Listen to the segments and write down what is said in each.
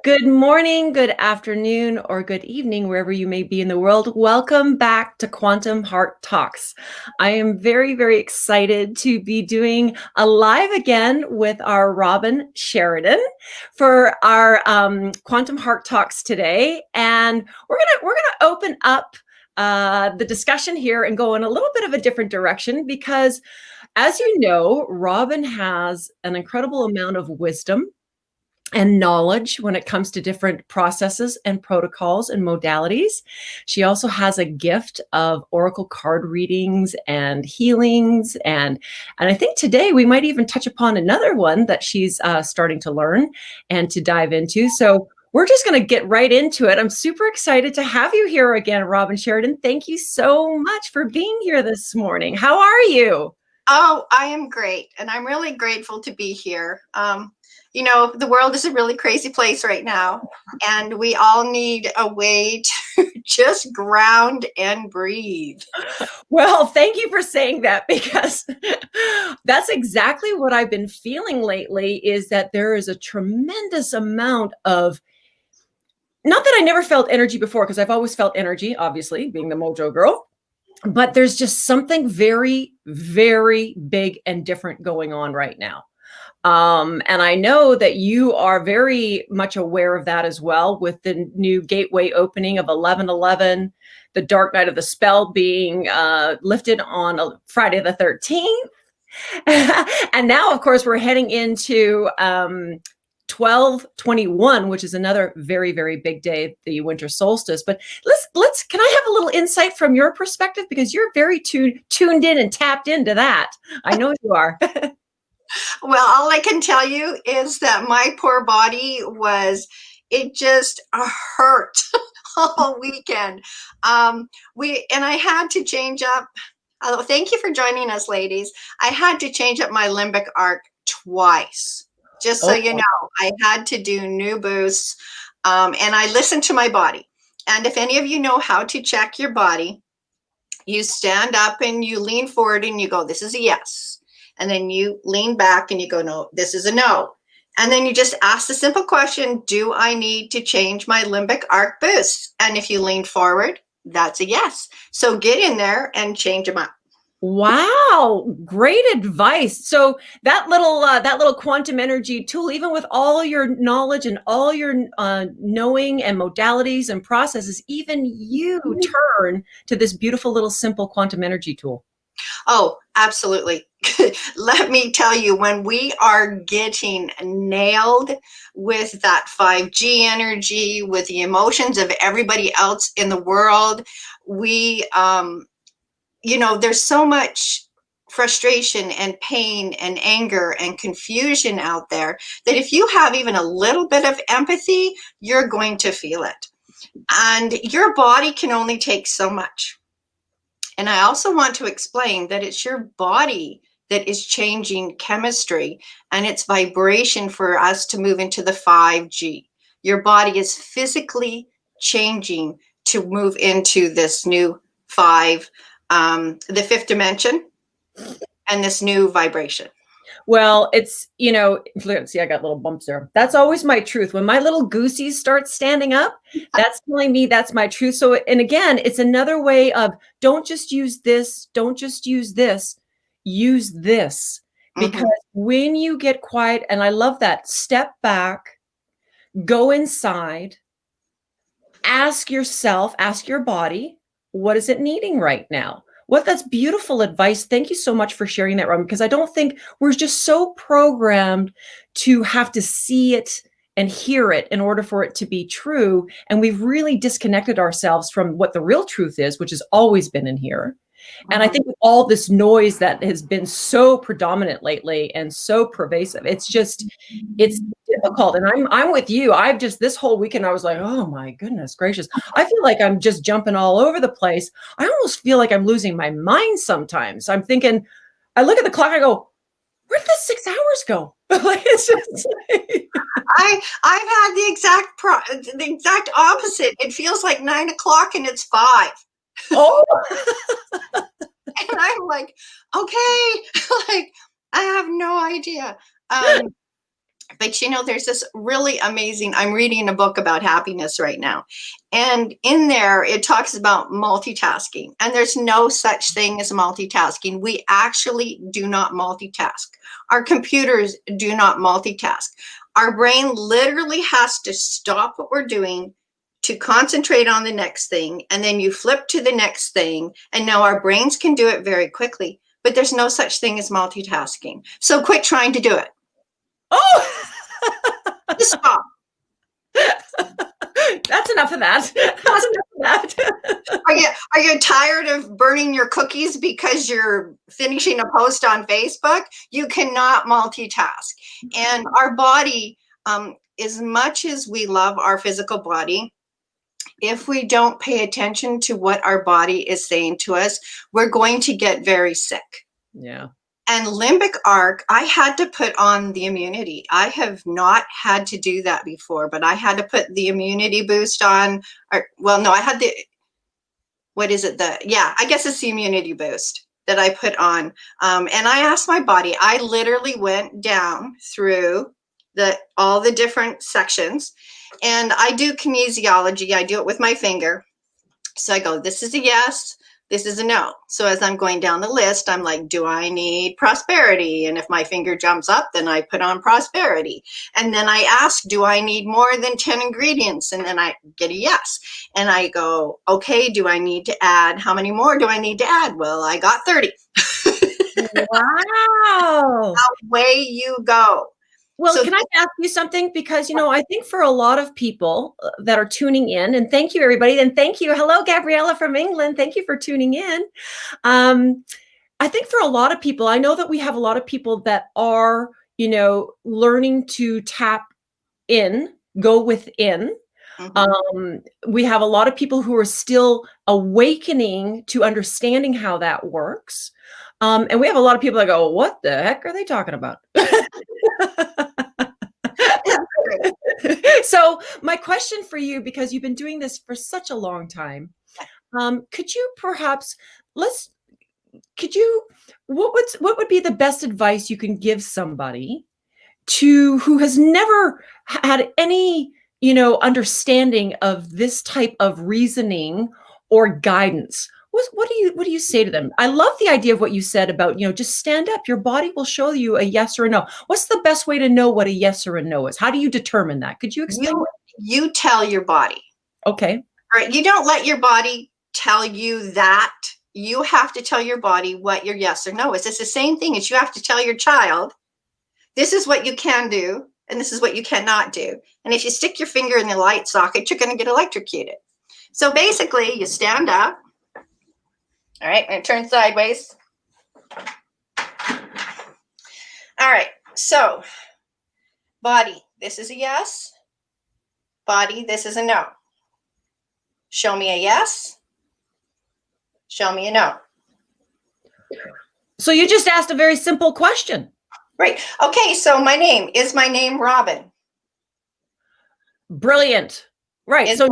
Good morning, good afternoon, or good evening, wherever you may be in the world. Welcome back to Quantum Heart Talks. I am very, very excited to be doing a live again with our Robynn Sheridan for our Quantum Heart Talks today, and we're gonna open up the discussion here and go in a little bit of a different direction because, as you know, Robynn has an incredible amount of wisdom and knowledge when it comes to different processes and protocols and modalities. She also has a gift of oracle card readings and healings, and I think today we might even touch upon another one that she's starting to learn and to dive into. So we're just going to get right into it. I'm super excited to have you here again, Robynn Sheridan. Thank you so much for being here this morning. How are you? Oh, I am great. And I'm really grateful to be here. The world is a really crazy place right now, and we all need a way to just ground and breathe. Well, thank you for saying that because that's exactly what I've been feeling lately is that there is a tremendous amount of, not that I never felt energy before, because I've always felt energy, obviously, being the mojo girl, but there's just something very, very big and different going on right now. And I know that you are very much aware of that as well, with the new gateway opening of 11/11, the dark night of the spell being lifted on Friday the 13th. And now, of course, we're heading into 12/21, which is another very, very big day, the winter solstice. But can I have a little insight from your perspective? Because you're very tuned in and tapped into that. I know you are. Well, all I can tell you is that my poor body it just hurt all weekend. And I had to change up. Thank you for joining us, ladies. I had to change up my limbic arc twice. Just so Oh, you know, I had to do new boosts, and I listened to my body. And if any of you know how to check your body, you stand up and you lean forward and you go, this is a yes. And then you lean back and you go, no, this is a no. And then you just ask the simple question, do I need to change my limbic arc boost? And if you lean forward, that's a yes. So get in there and change them up. wow, great advice. So that little quantum energy tool, even with all your knowledge and all your knowing and modalities and processes, even you turn to this beautiful little simple quantum energy tool. Oh, absolutely. Let me tell you, when we are getting nailed with that 5G energy, with the emotions of everybody else in the world, there's so much frustration and pain and anger and confusion out there that if you have even a little bit of empathy, you're going to feel it. And your body can only take so much. And I also want to explain that it's your body that is changing chemistry and its vibration for us to move into the 5G. Your body is physically changing to move into this new the fifth dimension, and this new vibration. Well, it's, let's see, I got little bumps there. That's always my truth. When my little goosies start standing up, that's telling me that's my truth. So, and again, it's another way of don't just use this, don't just use this, use this. Because when you get quiet, and I love that, step back, go inside, ask yourself, ask your body, what is it needing right now? That's beautiful advice. Thank you so much for sharing that, Robynn, because I don't think we're just so programmed to have to see it and hear it in order for it to be true. And we've really disconnected ourselves from what the real truth is, which has always been in here. And I think with all this noise that has been so predominant lately and so pervasive, it's difficult. And I'm with you. I've just, this whole weekend, I was like, oh my goodness gracious. I feel like I'm just jumping all over the place. I almost feel like I'm losing my mind sometimes. I'm thinking, I look at the clock, I go, where did the 6 hours go? Like, it's just like... I've had the exact opposite. It feels like 9 o'clock and it's 5. Oh. And I'm like, okay, like I have no idea. But you know, there's this really amazing, I'm reading a book about happiness right now. And in there, it talks about multitasking. And there's no such thing as multitasking. We actually do not multitask. Our computers do not multitask. Our brain literally has to stop what we're doing to concentrate on the next thing. And then you flip to the next thing. And now our brains can do it very quickly. But there's no such thing as multitasking. So quit trying to do it. Oh, Just stop. that's enough of that. That's enough of that. Are you tired of burning your cookies because you're finishing a post on Facebook? You cannot multitask. And our body, as much as we love our physical body, if we don't pay attention to what our body is saying to us, we're going to get very sick. Yeah. And limbic arc, I had to put on the immunity. I have not had to do that before, but I had to put the immunity boost on. I had the, what is it? I guess it's the immunity boost that I put on. And I asked my body, I literally went down through all the different sections, and I do kinesiology. I do it with my finger. So I go, this is a yes. This is a no. So as I'm going down the list, I'm like, do I need prosperity? And if my finger jumps up, then I put on prosperity. And then I ask, do I need more than 10 ingredients? And then I get a yes. And I go, okay, do I need to add? How many more do I need to add? Well, I got 30. Wow. Away you go. Well, can I ask you something? Because, I think for a lot of people that are tuning in, and thank you, everybody, and thank you. Hello, Gabriella from England. Thank you for tuning in. I think for a lot of people, I know that we have a lot of people that are, learning to tap in, go within. Mm-hmm. We have a lot of people who are still awakening to understanding how that works. And we have a lot of people that go, what the heck are they talking about? So my question for you, because you've been doing this for such a long time, could you perhaps, what would be the best advice you can give somebody who has never had any, understanding of this type of reasoning or guidance? What do you say to them? I love the idea of what you said about, just stand up. Your body will show you a yes or a no. What's the best way to know what a yes or a no is? How do you determine that? Could you explain? You tell your body. Okay. All right. You don't let your body tell you that. You have to tell your body what your yes or no is. It's the same thing as you have to tell your child, this is what you can do, and this is what you cannot do. And if you stick your finger in the light socket, you're going to get electrocuted. So basically, you stand up. All right, I'm going to turn sideways. All right, so body, this is a yes. Body, this is a no. Show me a yes. Show me a no. So you just asked a very simple question. Right. Okay, so is my name Robynn? Brilliant. Right. Is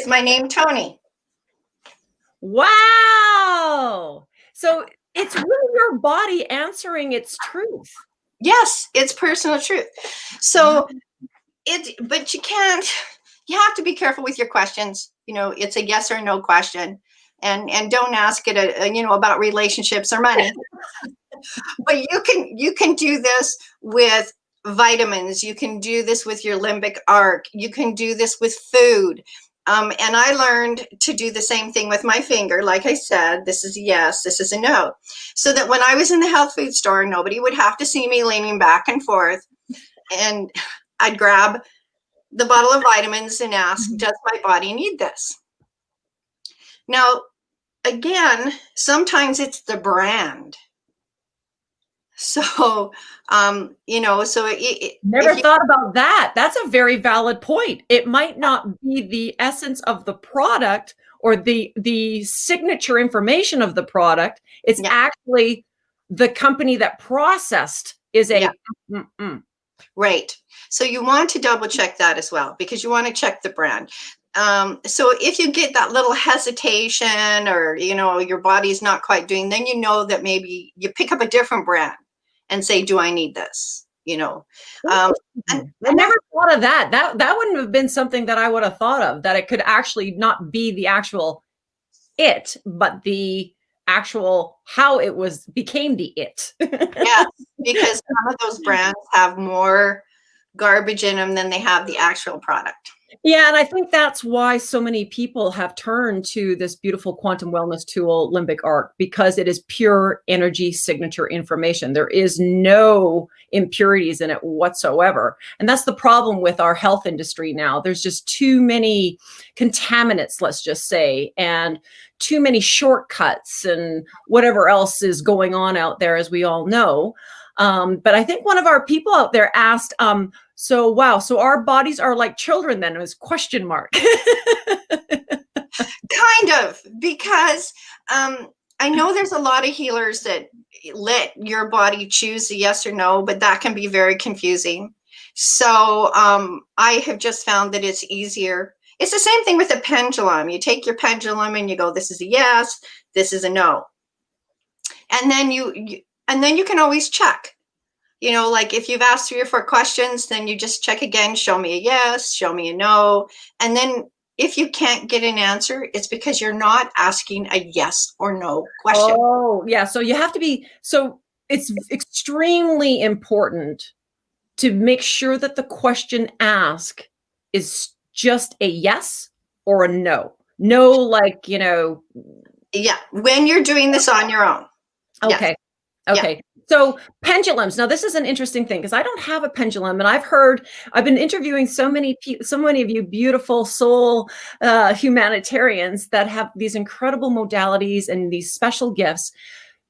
my name Toni? Wow. So it's really your body answering its truth. Yes, it's personal truth. So but you have to be careful with your questions. It's a yes or no question, and don't ask it, about relationships or money. But you can do this with vitamins. You can do this with your limbic arc. You can do this with food. And I learned to do the same thing with my finger. Like I said, this is a yes, this is a no. So that when I was in the health food store, nobody would have to see me leaning back and forth. And I'd grab the bottle of vitamins and ask, does my body need this? Now, again, sometimes it's the brand. So, never thought about that. That's a very valid point. It might not be the essence of the product or the signature information of the product. It's actually the company that processed is a right. So you want to double check that as well, because you want to check the brand. So if you get that little hesitation, or your body's not quite doing, then that maybe you pick up a different brand and say, do I need this? Um, I and never thought of that. That wouldn't have been something that I would have thought of, that it could actually not be the actual it, but the actual how it was became the it. yes, because some of those brands have more garbage in them than they have the actual product. Yeah, and I think that's why so many people have turned to this beautiful quantum wellness tool, Limbic Arc, because it is pure energy signature information. There is no impurities in it whatsoever. And that's the problem with our health industry now. There's just too many contaminants, let's just say, and too many shortcuts and whatever else is going on out there, as we all know. But I think one of our people out there asked, so wow, so our bodies are like children then, was question mark. Kind of, because I know there's a lot of healers that let your body choose a yes or no, but that can be very confusing. So I have just found that it's easier. It's the same thing with a pendulum. You take your pendulum and you go, this is a yes, this is a no. And then you can always check. Like if you've asked 3 or 4 questions, then you just check again, show me a yes, show me a no. And then if you can't get an answer, it's because you're not asking a yes or no question. Oh, yeah. So you have to be, so it's extremely important to make sure that the question asked is just a yes or a no. No, like, Yeah, when you're doing this on your own. okay. Yes. Okay. Yeah. So pendulums. Now, this is an interesting thing because I don't have a pendulum, and I've been interviewing so many of you beautiful soul humanitarians that have these incredible modalities and these special gifts.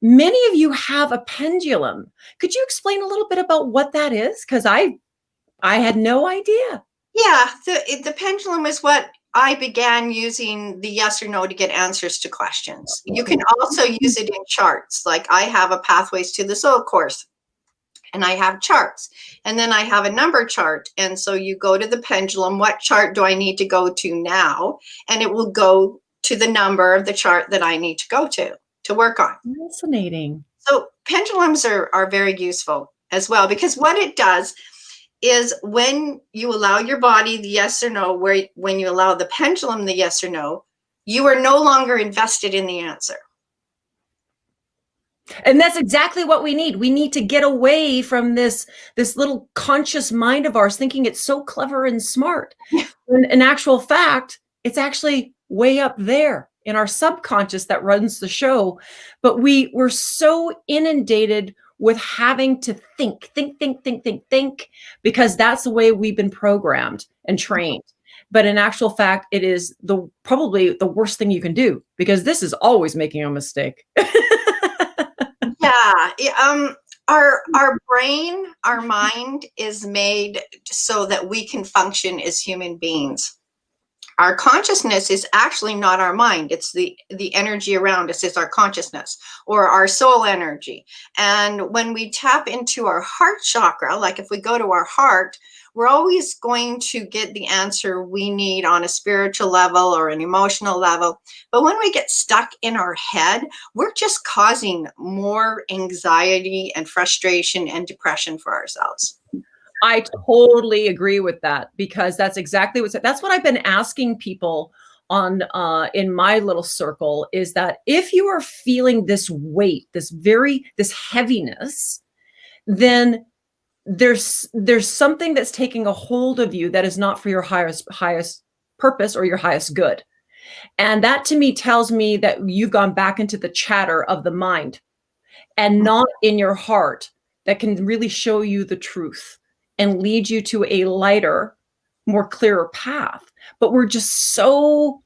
Many of you have a pendulum. Could you explain a little bit about what that is? Because I had no idea. Yeah, the pendulum is what I began using the yes or no to get answers to questions. You can also use it in charts. Like I have a Pathways to the Soul course and I have charts, and then I have a number chart. And so you go to the pendulum, what chart do I need to go to now? And it will go to the number of the chart that I need to go to work on. Fascinating. So pendulums are very useful as well, because what it does is when you allow your body the yes or no, when you allow the pendulum the yes or no, you are no longer invested in the answer. And that's exactly what we need. We need to get away from this little conscious mind of ours thinking it's so clever and smart. In actual fact, it's actually way up there in our subconscious that runs the show. But we're so inundated with having to think, because that's the way we've been programmed and trained. But in actual fact, it is probably the worst thing you can do, because this is always making a mistake. Yeah. Our brain, our mind is made so that we can function as human beings. Our consciousness is actually not our mind. It's the energy around us is our consciousness, or our soul energy. And when we tap into our heart chakra, like if we go to our heart, we're always going to get the answer we need on a spiritual level or an emotional level. But when we get stuck in our head, we're just causing more anxiety and frustration and depression for ourselves. I totally agree with that, because that's exactly that's what I've been asking people on in my little circle, is that if you are feeling this weight, this heaviness, then there's something that's taking a hold of you that is not for your highest purpose or your highest good. And that to me tells me that you've gone back into the chatter of the mind and not in your heart that can really show you the truth and lead you to a lighter, more clearer path. But we're just so,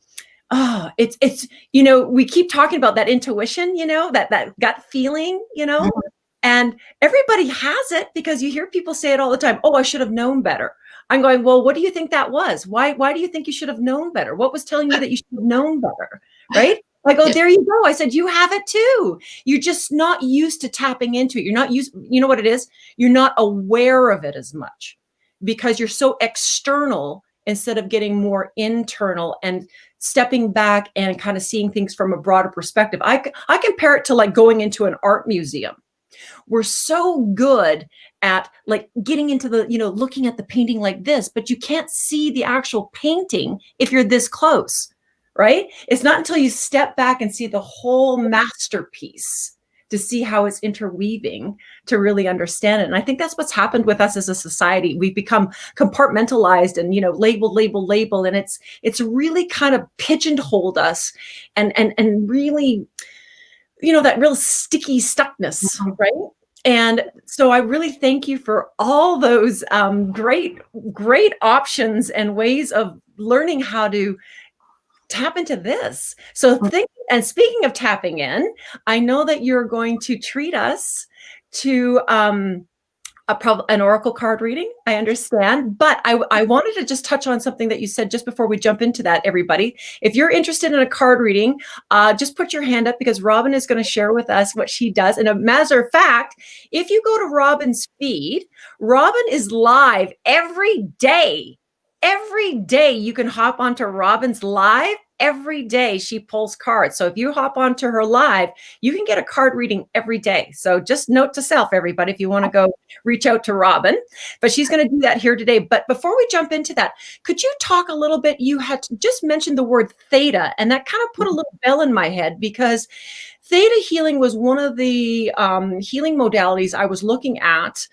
it's we keep talking about that intuition, that gut feeling, and everybody has it, because you hear people say it all the time. Oh, I should have known better. I'm going, well, what do you think that was? Why do you think you should have known better? What was telling you that you should have known better? Right? I go, there you go. I said, you have it too. You're just not used to tapping into it. You're not used, you know what it is? You're not aware of it as much because you're so external instead of getting more internal and stepping back and kind of seeing things from a broader perspective. I compare it to like going into an art museum. we're so good at like getting into the, looking at the painting like this, but you can't see the actual painting if you're this close, right? It's not until you step back and see the whole masterpiece to see how it's interweaving to really understand it. And I think that's what's happened with us as a society. We've become compartmentalized and, label. And it's really kind of pigeonholed us and really, that real sticky stuckness, right? And so I really thank you for all those great options and ways of learning how to tap into this. So and speaking of tapping in, I know that you're going to treat us to an oracle card reading. I understand, but I wanted to just touch on something that you said just before we jump into that, everybody. If you're interested in a card reading, just put your hand up because Robynn is going to share with us what she does. And a matter of fact, if you go to Robynn's feed, Robynn is live every day. Every day you can hop onto Robynn's live. Every day she pulls cards. So if you hop onto her live, you can get a card reading every day. So just note to self, everybody, if you want to go reach out to Robynn, but she's going to do that here today. But before we jump into that, could you talk a little bit? You had just mentioned the word theta, and that kind of put a little bell in my head because theta healing was one of the healing modalities I was looking at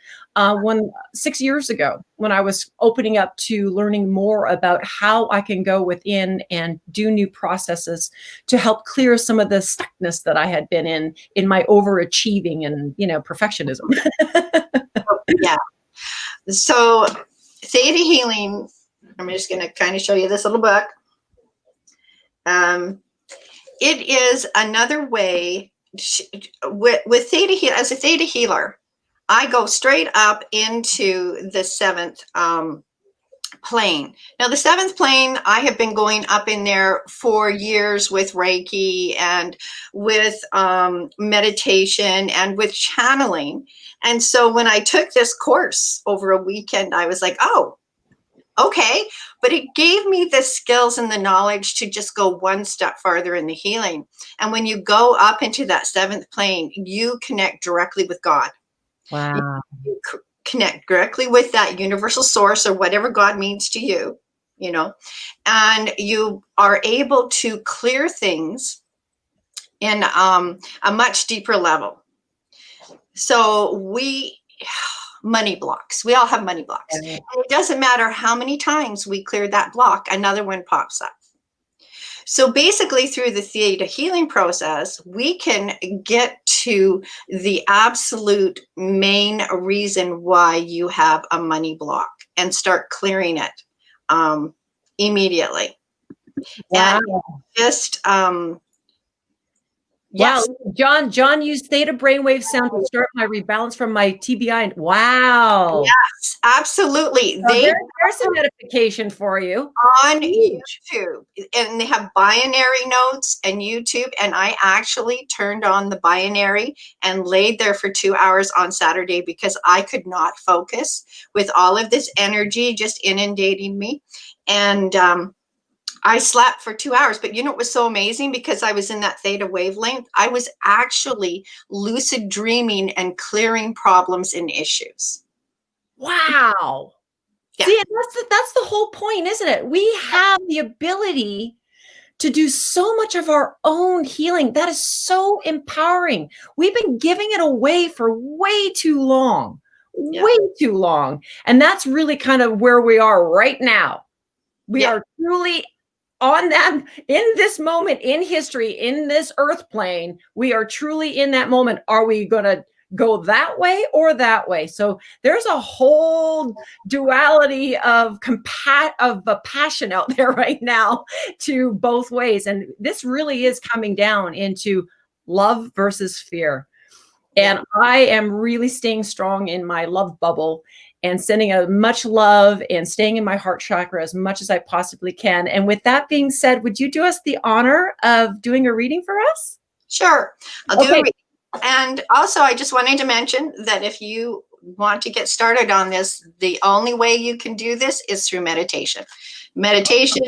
6 years ago when I was opening up to learning more about how I can go within and do new processes to help clear some of the stuckness that I had been in my overachieving and, perfectionism. Yeah. So theta healing, I'm just going to kind of show you this little book. It is another way with theta heal. As a theta healer, I go straight up into the seventh plane. Now, the seventh plane, I have been going up in there for years with Reiki and with meditation and with channeling. And so when I took this course over a weekend, I was like, oh, okay. But it gave me the skills and the knowledge to just go one step farther in the healing. And when you go up into that seventh plane, you connect directly with God. Wow. You connect directly with that universal source or whatever God means to you, and you are able to clear things in a much deeper level. So money blocks. We all have money blocks. And it doesn't matter how many times we clear that block, another one pops up. So basically through the theta healing process, we can get to the absolute main reason why you have a money block and start clearing it immediately. Wow. And just Wow, John used theta brainwave sound to start my rebalance from my TBI. Wow. Yes, absolutely. So there's a notification for you. On YouTube, and they have binary notes and YouTube, and I actually turned on the binary and laid there for 2 hours on Saturday because I could not focus with all of this energy just inundating me. And I slept for 2 hours, but it was so amazing because I was in that theta wavelength. I was actually lucid dreaming and clearing problems and issues. Wow. Yeah. See, that's the whole point, isn't it? We have the ability to do so much of our own healing. That is so empowering. We've been giving it away for way too long, way too long. And that's really kind of where we are right now. We are truly on that, in this moment in history, in this earth plane, we are truly in that moment. Are we going to go that way or that way? So there's a whole duality of passion out there right now to both ways. And this really is coming down into love versus fear. And I am really staying strong in my love bubble and sending a much love and staying in my heart chakra as much as I possibly can. And with that being said, would you do us the honor of doing a reading for us? Sure. I'll do a reading. And also, I just wanted to mention that if you want to get started on this, the only way you can do this is through meditation. Meditation,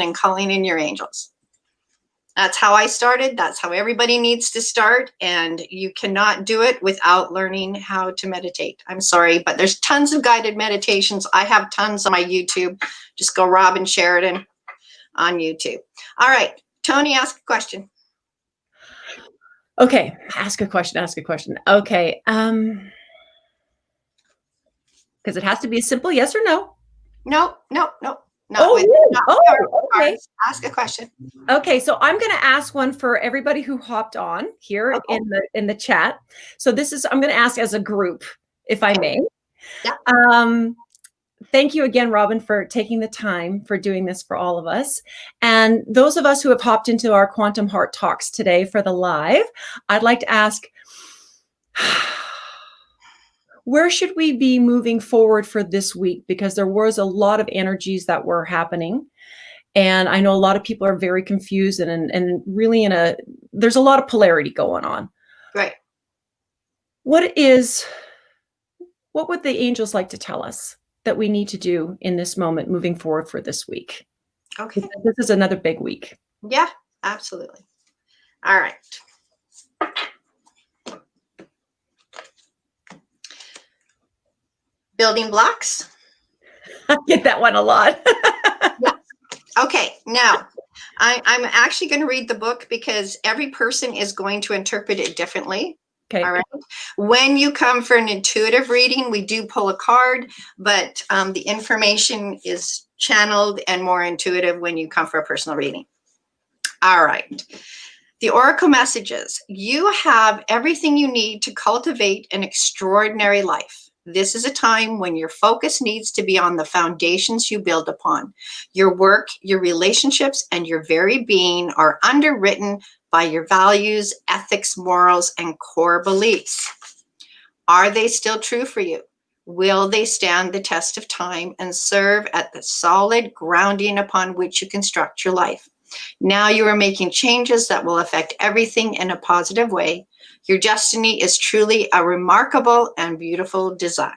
and calling in your angels. That's how I started. That's how everybody needs to start. And you cannot do it without learning how to meditate. I'm sorry, but there's tons of guided meditations. I have tons on my YouTube. Just go Robynn Sheridan on YouTube. All right, Toni, ask a question. Okay, ask a question, ask a question. Okay, because it has to be a simple yes or no. No, no, no. Okay. Cards. Ask a question. Okay, so I'm going to ask one for everybody who hopped on here in the chat. So this is, I'm going to ask as a group, if I may. Yeah. Thank you again, Robynn, for taking the time for doing this for all of us. And those of us who have hopped into our Quantum Heart Talks today for the live, I'd like to ask, where should we be moving forward for this week? Because there was a lot of energies that were happening. And I know a lot of people are very confused and really there's a lot of polarity going on. Right. What would the angels like to tell us that we need to do in this moment moving forward for this week? Okay. This is another big week. Yeah, absolutely. All right. Building blocks. I get that one a lot. Yeah. Okay, now I'm actually going to read the book because every person is going to interpret it differently. Okay. All right. When you come for an intuitive reading, we do pull a card, but the information is channeled and more intuitive when you come for a personal reading. All right. The Oracle messages. You have everything you need to cultivate an extraordinary life. This is a time when your focus needs to be on the foundations you build upon. Your work, your relationships, and your very being are underwritten by your values, ethics, morals, and core beliefs. Are they still true for you? Will they stand the test of time and serve at the solid grounding upon which you construct your life? Now you are making changes that will affect everything in a positive way. Your destiny is truly a remarkable and beautiful design.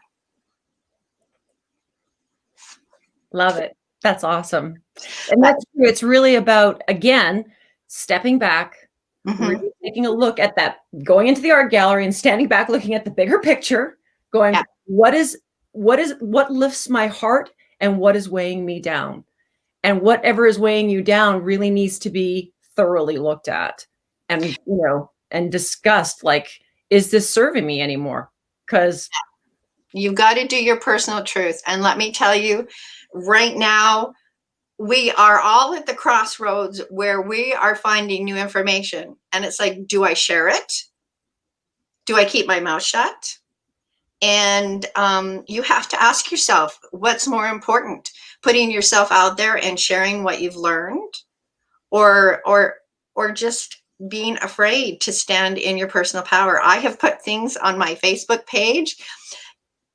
Love it. That's awesome. And that's true. It's really about, again, stepping back, really taking a look at that, going into the art gallery and standing back, looking at the bigger picture, going, what lifts my heart and what is weighing me down? And whatever is weighing you down really needs to be thoroughly looked at and, and discussed. Like, is this serving me anymore? Because you've got to do your personal truth. And let me tell you, right now, we are all at the crossroads where we are finding new information. And it's like, do I share it? Do I keep my mouth shut? And you have to ask yourself, what's more important, putting yourself out there and sharing what you've learned, or just being afraid to stand in your personal power? I have put things on my Facebook page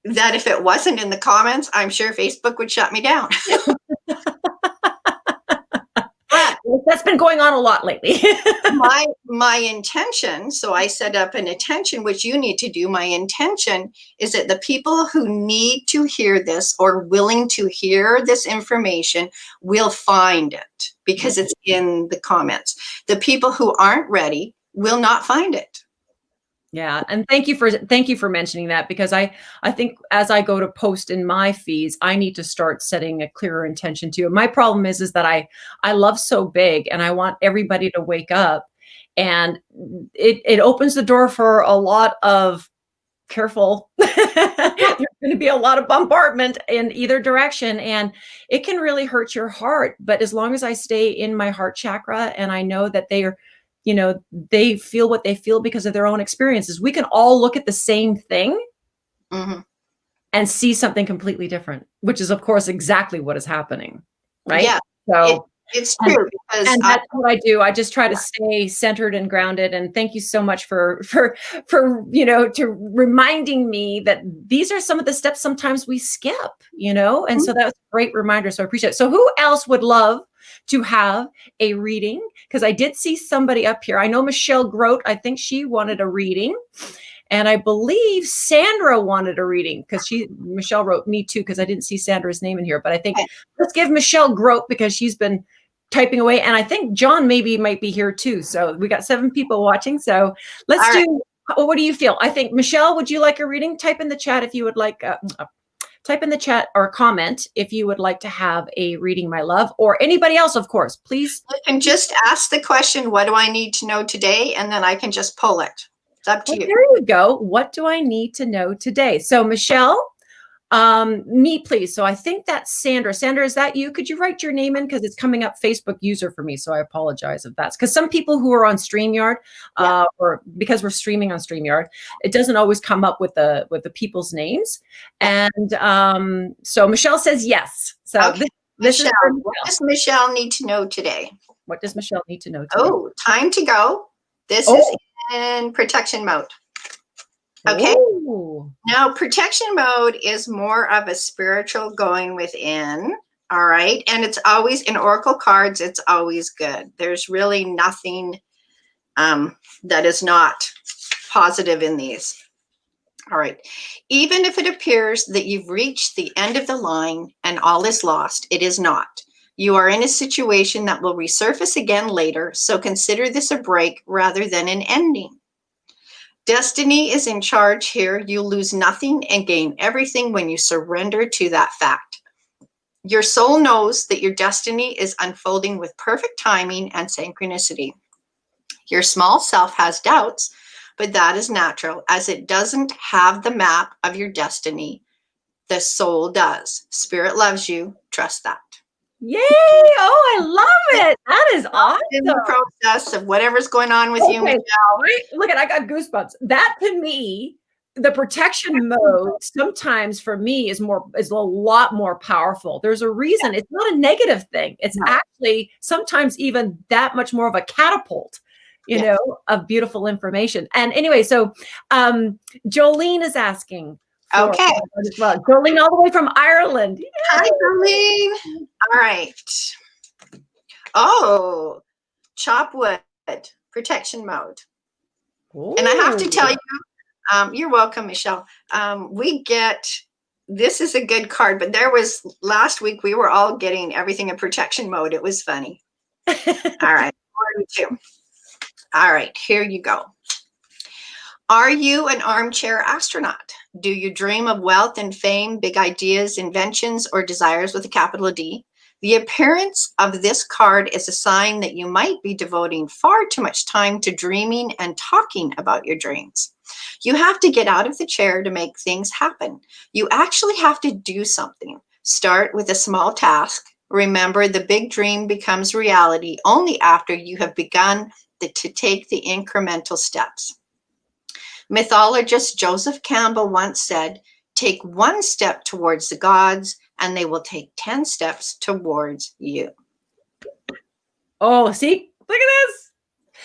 that if it wasn't in the comments, I'm sure Facebook would shut me down. But that's been going on a lot lately. my intention, so I set up an intention, which you need to do. My intention is that the people who need to hear this or willing to hear this information will find it because it's in the comments. The people who aren't ready will not find it. Yeah. And thank you for mentioning that, because I think as I go to post in my feeds, I need to start setting a clearer intention too. My problem is that I love so big and I want everybody to wake up, and it opens the door for a lot of careful. There's going to be a lot of bombardment in either direction, and it can really hurt your heart. But as long as I stay in my heart chakra and I know that they are, they feel what they feel because of their own experiences, we can all look at the same thing and see something completely different, which is, of course, exactly what is happening. Right. Yeah. So it's true. And that's what I do. I just try to stay centered and grounded. And thank you so much for to reminding me that these are some of the steps sometimes we skip, and so that was a great reminder. So I appreciate it. So who else would love to have a reading? Because I did see somebody up here. I know Michelle Grote, I think she wanted a reading. And I believe Sandra wanted a reading because Michelle wrote me too, because I didn't see Sandra's name in here. But I think let's give Michelle Grote, because she's been typing away. And I think John might be here too. So we got 7 people watching. So let's do, what do you feel? I think, Michelle, would you like a reading? Type in the chat if you would like, type in the chat or comment if you would like to have a reading, my love, or anybody else, of course, please. You can just ask the question, what do I need to know today? And then I can just pull it. It's up to you. There you go. What do I need to know today? So Michelle, me, please. So I think that's Sandra. Sandra, is that you? Could you write your name in? Because it's coming up Facebook user for me. So I apologize if that's because some people who are on StreamYard, or because we're streaming on StreamYard, it doesn't always come up with the people's names. And so Michelle says yes. So okay. this Michelle, is what does Michelle need to know today? What does Michelle need to know today? Oh, time to go. This is in protection mode. Okay. Ooh. Now, protection mode is more of a spiritual going within. All right. And it's always in Oracle cards. It's always good. There's really nothing that is not positive in these. All right. Even if it appears that you've reached the end of the line and all is lost, it is not. You are in a situation that will resurface again later. So consider this a break rather than an ending. Destiny is in charge here. You lose nothing and gain everything when you surrender to that fact. Your soul knows that your destiny is unfolding with perfect timing and synchronicity. Your small self has doubts, but that is natural as it doesn't have the map of your destiny. The soul does. Spirit loves you. Trust that. Yay! Oh, I love it. That is awesome. In the process of whatever's going on with you, Michelle. Look at, I got goosebumps. That to me, the protection mode sometimes for me is a lot more powerful. There's a reason. It's not a negative thing. It's actually sometimes even that much more of a catapult, you know, of beautiful information. And anyway, so Jolene is asking. Okay. As well. Jolene all the way from Ireland. Yay. Hi, Jolene. All right. Oh, chop wood, protection mode. Ooh. And I have to tell you, you're welcome, Michelle. This is a good card, but last week we were all getting everything in protection mode. It was funny. All right. 42. All right, here you go. Are you an armchair astronaut? Do you dream of wealth and fame, big ideas, inventions, or desires with a capital D? The appearance of this card is a sign that you might be devoting far too much time to dreaming and talking about your dreams. You have to get out of the chair to make things happen. You actually have to do something. Start with a small task. Remember, the big dream becomes reality only after you have begun to take the incremental steps. Mythologist Joseph Campbell once said, take one step towards the gods and they will take 10 steps towards you. Oh, see, look at this.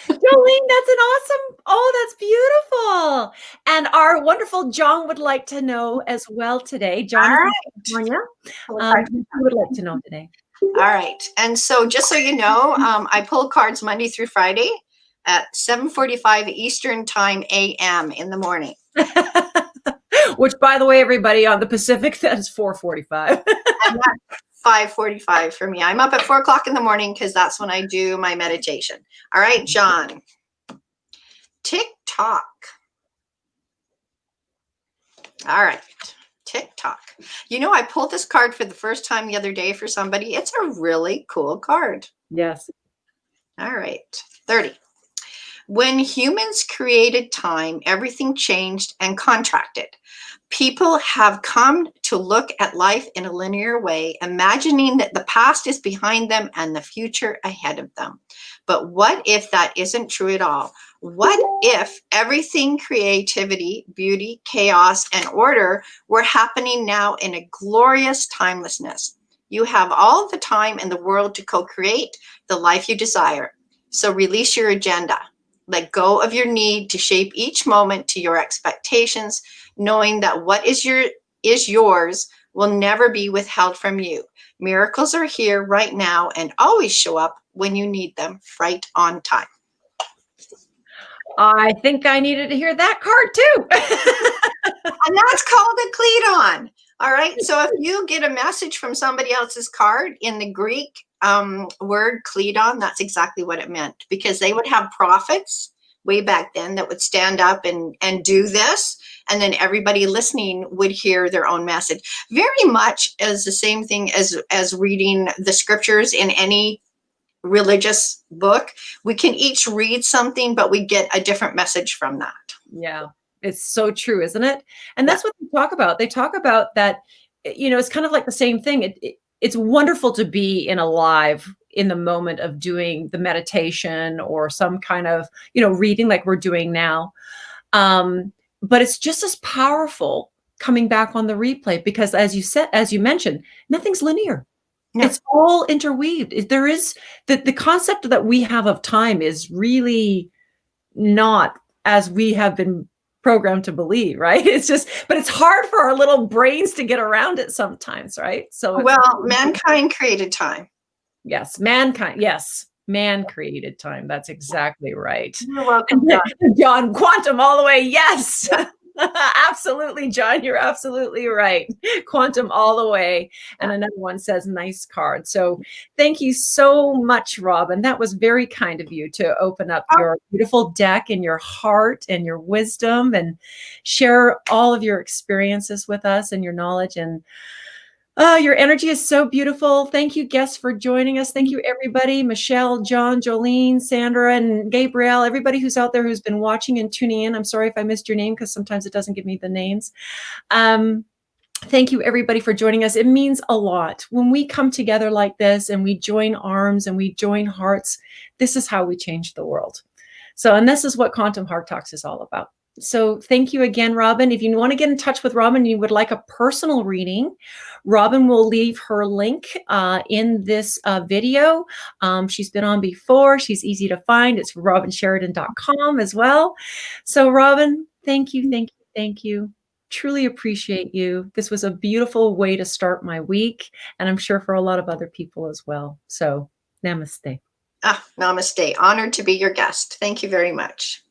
Jolene, that's an awesome, that's beautiful. And our wonderful John would like to know as well today. John is in California. Who would like to know today? All right. And so just so you know, I pull cards Monday through Friday at 7:45 Eastern Time a.m. in the morning. Which, by the way, everybody on the Pacific, that is 4:45. And that's 5:45 for me. I'm up at 4 o'clock in the morning because that's when I do my meditation. All right, John. Tick-tock. All right. TikTok. You know, I pulled this card for the first time the other day for somebody. It's a really cool card. Yes. All right. 30. When humans created time, everything changed and contracted. People have come to look at life in a linear way, imagining that the past is behind them and the future ahead of them. But what if that isn't true at all? What if everything, creativity, beauty, chaos, and order were happening now in a glorious timelessness? You have all the time in the world to co-create the life you desire. So release your agenda. Let go of your need to shape each moment to your expectations, knowing that what is yours will never be withheld from you. Miracles are here right now and always show up when you need them, right on time. I think I needed to hear that card too. And that's called a Cleton. All right. So if you get a message from somebody else's card in the Greek word Cledon, that's exactly what it meant, because they would have prophets way back then that would stand up and do this, and then everybody listening would hear their own message. Very much as the same thing as reading the scriptures in any religious book. We can each read something, but we get a different message from that. Yeah, it's so true, isn't it? And that's what they talk about. They talk about that, it's kind of like the same thing. It's wonderful to be alive in the moment of doing the meditation or some kind of, reading like we're doing now. But it's just as powerful coming back on the replay, because as you mentioned, nothing's linear. No. It's all interweaved. There is the concept that we have of time is really not as we have been programmed to believe, right? But it's hard for our little brains to get around it sometimes, right? So mankind created time. Yes, man created time. That's exactly right. You're welcome, John. Quantum all the way. Yes. Yeah. Absolutely, John. You're absolutely right. Quantum all the way. And another one says, nice card. So thank you so much, Robyn. That was very kind of you to open up your beautiful deck and your heart and your wisdom and share all of your experiences with us and your knowledge. And your energy is so beautiful. Thank you, guests, for joining us. Thank you, everybody. Michelle, John, Jolene, Sandra, and Gabrielle, everybody who's out there who's been watching and tuning in. I'm sorry if I missed your name because sometimes it doesn't give me the names. Thank you, everybody, for joining us. It means a lot. When we come together like this and we join arms and we join hearts, this is how we change the world. And this is what Quantum Heart Talks is all about. So thank you again, Robyn. If you want to get in touch with Robyn and you would like a personal reading, Robyn will leave her link in this video. She's been on before. She's easy to find. It's robynsheridan.com as well. So Robyn, thank you, thank you, thank you. Truly appreciate you. This was a beautiful way to start my week, and I'm sure for a lot of other people as well. So namaste. Namaste. Honored to be your guest. Thank you very much.